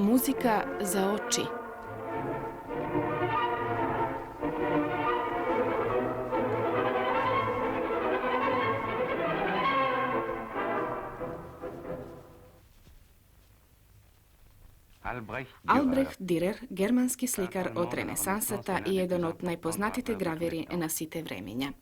Muzika za oči. Albrecht Dürer, germanski slikar od renesansata i jedan od najpoznatite graveri na site vremenja.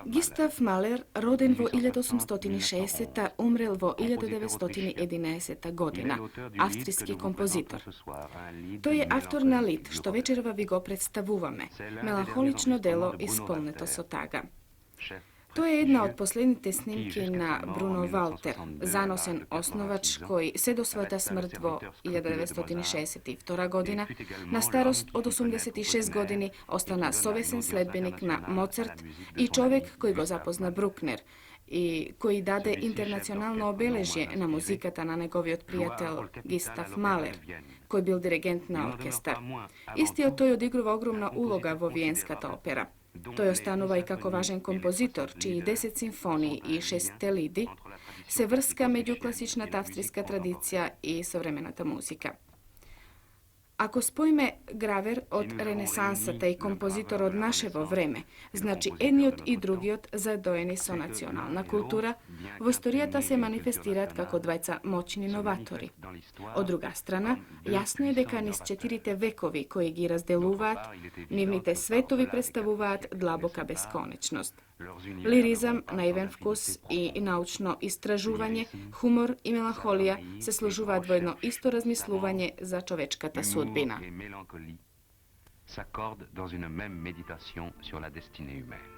Gustav Mahler, roden vo 1860, umrel vo 1911 godina, avstrijski kompozitor. To je avtor na lit, što večerova vi go predstavuvame, melanholično delo iz Polneto Sotaga. To je jedna od posljednjite snimki na Bruno Walter, zanosen osnovač koji se do svojata smrt vo 1962 godina, na starost od 86 godini ostana sovesen sledbenik na Mozart i čovjek koji go zapozna Bruckner i koji dade internacionalno obeležje na muzikata na njegovi od prijatelj Gustav Mahler, koji bil dirigent na orkestar. Isti je to je odigruva ogromna uloga vo vijenskata opera. To je ostanova i kako važan kompozitor, čiji 10 simfoniji i 6 telidi se vrska među klasična avstrijska tradicija i sovremenata muzika. Ako spojime graver od renesansata i kompozitor od naševo vreme, znači jedni i drugi zadojeni so nacionalna kultura, vo istorijata se manifestirat kako dvajca moćni novatori. Od druga strana, jasno je deka niz četirite vekovi koji gi razdeluvat, nivnite svetovi predstavuvat dlaboka beskonečnost. Lirizam, naiven vkus i naučno istražuvanje, humor i melanholija se služuva dvojno isto razmisluvanje za čovečkata sudbina. S'accordent dans une même méditation sur la destinée humaine.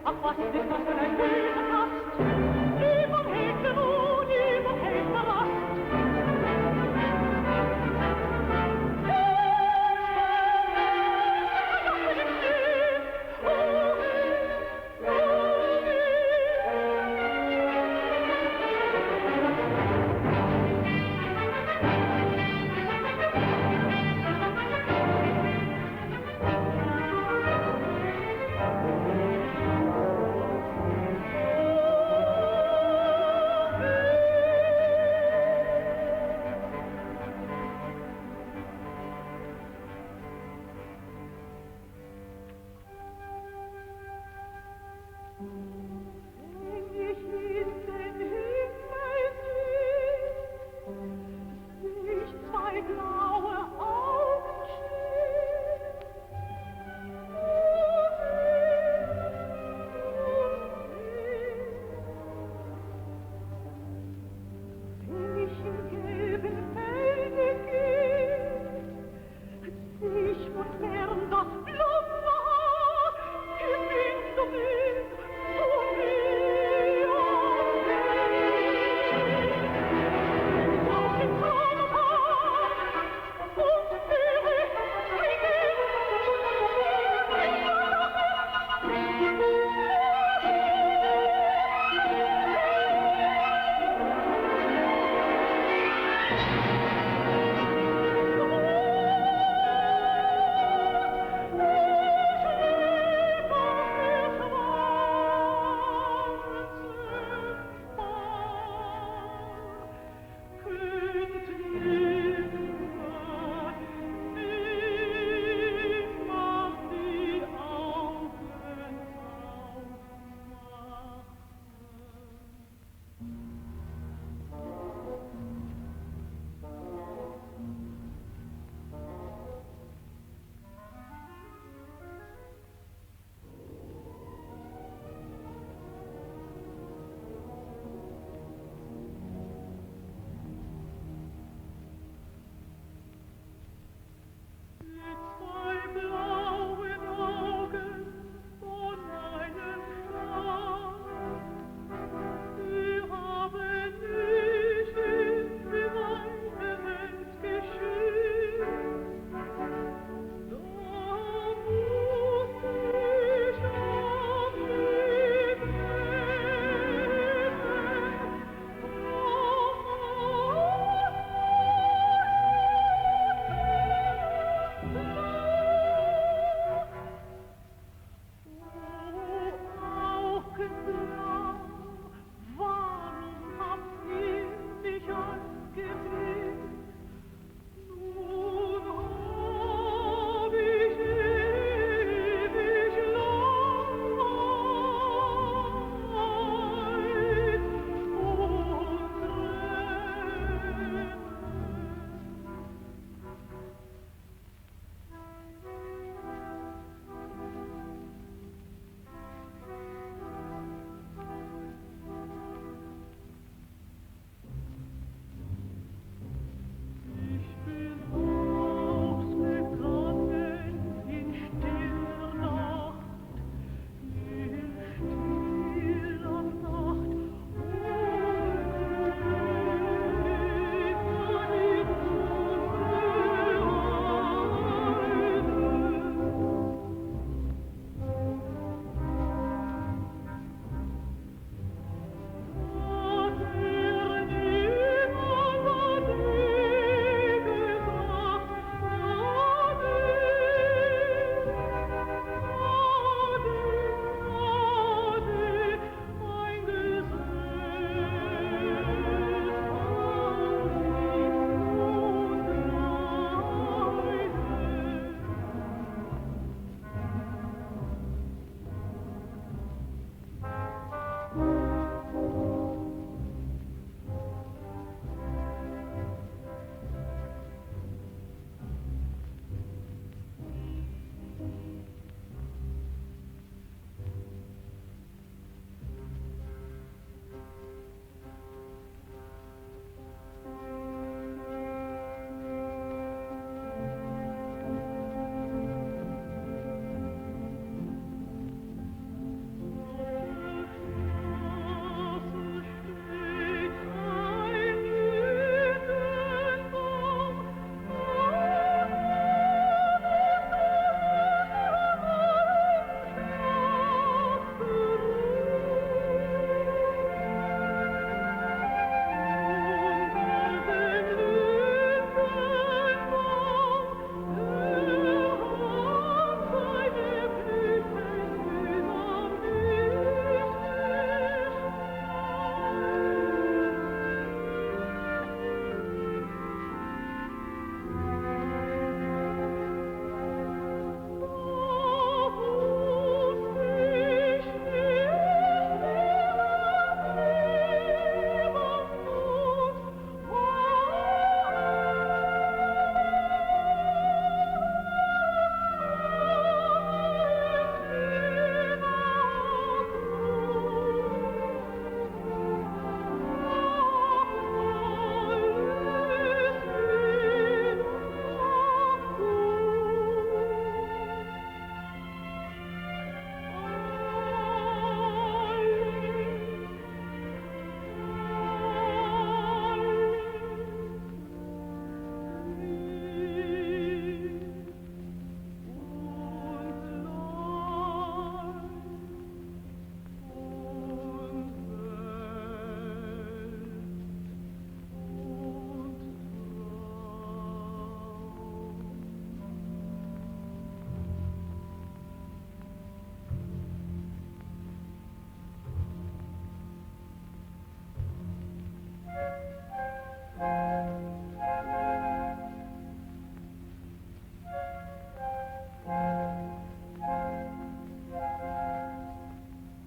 Ach, was ist das